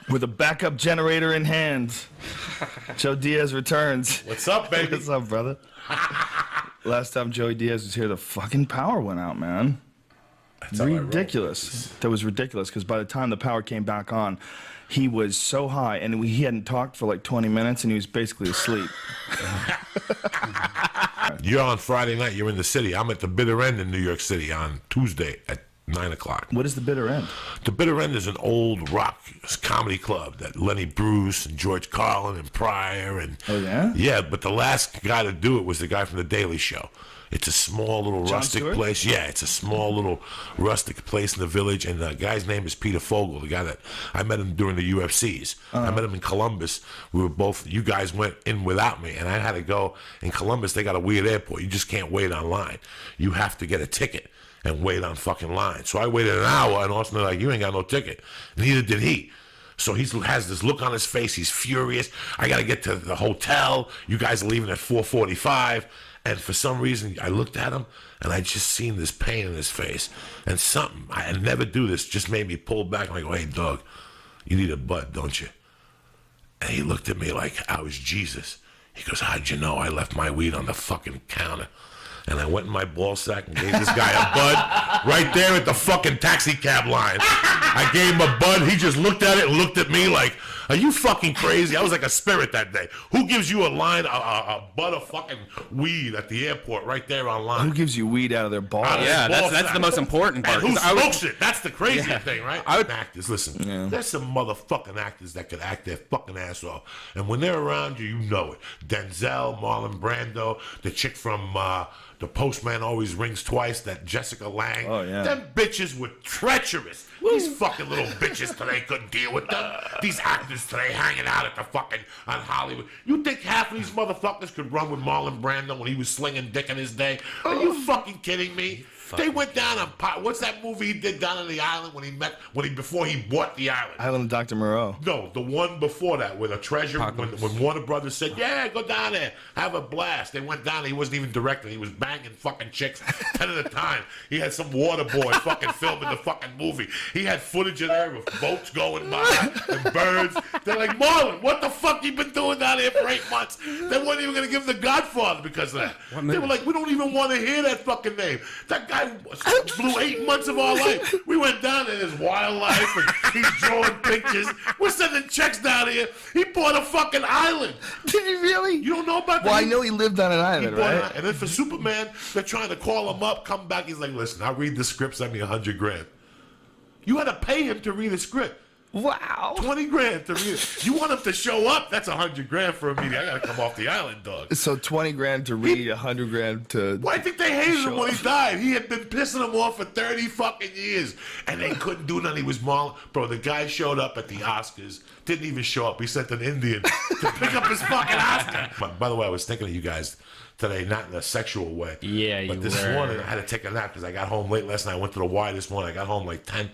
With a backup generator in hand, Joe Diaz returns. What's up, baby? What's up, brother? Last time Joey Diaz was here, the fucking power went out, man. That's ridiculous. That was ridiculous, because by the time the power came back on, he was so high, and he hadn't talked for like 20 minutes, and he was basically asleep. You're on Friday night. You're in the city. I'm at the Bitter End in New York City on Tuesday at 9 o'clock. What is the Bitter End? The Bitter End is an old rock comedy club that Lenny Bruce and George Carlin and Pryor and... Oh, yeah? Yeah, but the last guy to do it was the guy from The Daily Show. It's a small little rustic place. Yeah, it's a small little rustic place in the village, and the guy's name is Peter Fogel, the guy that I met him during the UFCs. I met him in Columbus. We were both, you guys went in without me, and I had to go. In Columbus, they got a weird airport. You just can't wait online. You have to get a ticket and wait on fucking line. So I waited an hour, and Austin was like, you ain't got no ticket. Neither did he. So he has this look on his face. He's furious. I got to get to the hotel. You guys are leaving at 4:45. And for some reason, I looked at him, and I just seen this pain in his face. And something, I never do this, just made me pull back. And I go, hey, dog, you need a bud, don't you? And he looked at me like I was Jesus. He goes, how'd you know I left my weed on the fucking counter? And I went in my ball sack and gave this guy a bud right there at the fucking taxi cab line. I gave him a bud. He just looked at it and looked at me like, are you fucking crazy? I was like a spirit that day. Who gives you a line, a bud of fucking weed at the airport right there online? Who gives you weed out of their balls? Yeah, that's the most important part. And who smokes it? That's the crazy thing, right? Actors, listen, there's some motherfucking actors that could act their fucking ass off. And when they're around you, you know it. Denzel, Marlon Brando, the chick from... The Postman Always Rings Twice, that Jessica Lange. Oh, yeah. Them bitches were treacherous. These fucking little bitches today couldn't deal with them. These actors today hanging out at the fucking, on Hollywood. You think half of these motherfuckers could run with Marlon Brando when he was slinging dick in his day? Are you fucking kidding me? They went down on, what's that movie he did down on the island before he bought the island? Island of Dr. Moreau. No, the one before that, with a treasure, when Warner Brothers said, yeah, go down there, have a blast. They went down, he wasn't even directing, he was banging fucking chicks 10 at a time. He had some water boy fucking filming the fucking movie. He had footage in there of boats going by and birds. They're like, Marlon, what the fuck you been doing down here for 8 months? They weren't even going to give him The Godfather because of that. They were like, we don't even want to hear that fucking name. That guy blew 8 months of our life. We went down in his wildlife and he's drawing pictures. We're sending checks down here. He bought a fucking island. Did he really? You don't know about that? Well, I know he lived on an island, right? And then for Superman, they're trying to call him up, come back. He's like, listen, I'll read the script, send me $100,000. You had to pay him to read a script. Wow. 20 grand to read it. You want him to show up? That's 100 grand for a meeting. I gotta come off the island, dog. So 20 grand to read, 100 grand to... Well, I think they hated him when he died. He had been pissing them off for 30 fucking years. And they couldn't do nothing. He was Marlon. Bro, the guy showed up at the Oscars. Didn't even show up. He sent an Indian to pick up his fucking Oscar. By the way, I was thinking of you guys today, not in a sexual way. Yeah, but this morning, I had to take a nap because I got home late last night. I went to the Y this morning. I got home like 10.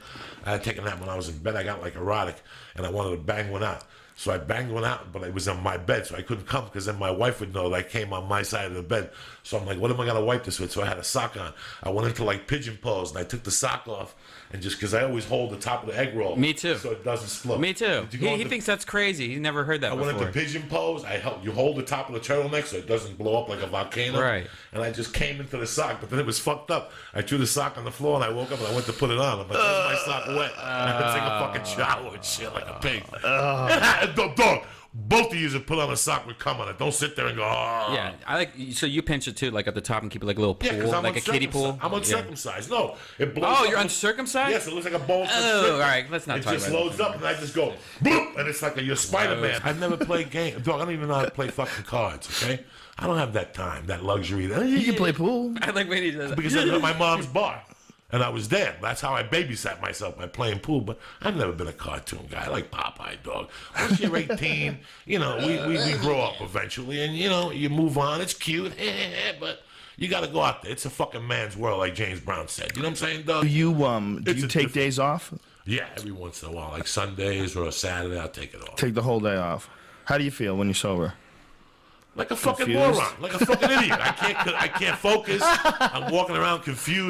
I had to take a nap when I was in bed. I got like erotic, and I wanted to bang one out. So I banged one out, but it was on my bed, so I couldn't come because then my wife would know that I came on my side of the bed. So I'm like, what am I going to wipe this with? So I had a sock on. I went into like pigeon pose, and I took the sock off. And just because I always hold the top of the egg roll. Me too. So it doesn't split. Me too. He thinks that's crazy. He's never heard that before. I went into pigeon pose. You hold the top of the turtleneck so it doesn't blow up like a volcano. Right. And I just came into the sock, but then it was fucked up. I threw the sock on the floor and I woke up and I went to put it on. I'm like, my sock wet. I had to take a fucking shower and shit like a pig. Dog. Both of you should put on a sock with cum on it. Don't sit there and go, oh. Yeah, I like. So you pinch it too, like at the top, and keep it like a little pool, like a kiddie pool. I'm uncircumcised. No, it blows. Oh, you're uncircumcised? Yes, it looks like a bowl. Oh, all right. Let's not talk about it. It just loads up, and I just go, boop, and it's like you're Spider-Man. I've never played games. Dog, I don't even know how to play fucking cards. Okay, I don't have that time, that luxury. You can play pool. I like when he does that. Because I was at my mom's bar. And I was there. That's how I babysat myself by playing pool. But I've never been a cartoon guy. I like Popeye, dog. Once you're 18, you know, we grow up eventually. And, you know, you move on. It's cute. But you got to go out there. It's a fucking man's world, like James Brown said. You know what I'm saying, dog? Do you take days off? Yeah, every once in a while. Like Sundays or a Saturday, I'll take it off. Take the whole day off. How do you feel when you're sober? Like a fucking moron. Like a fucking idiot. I can't focus. I'm walking around confused.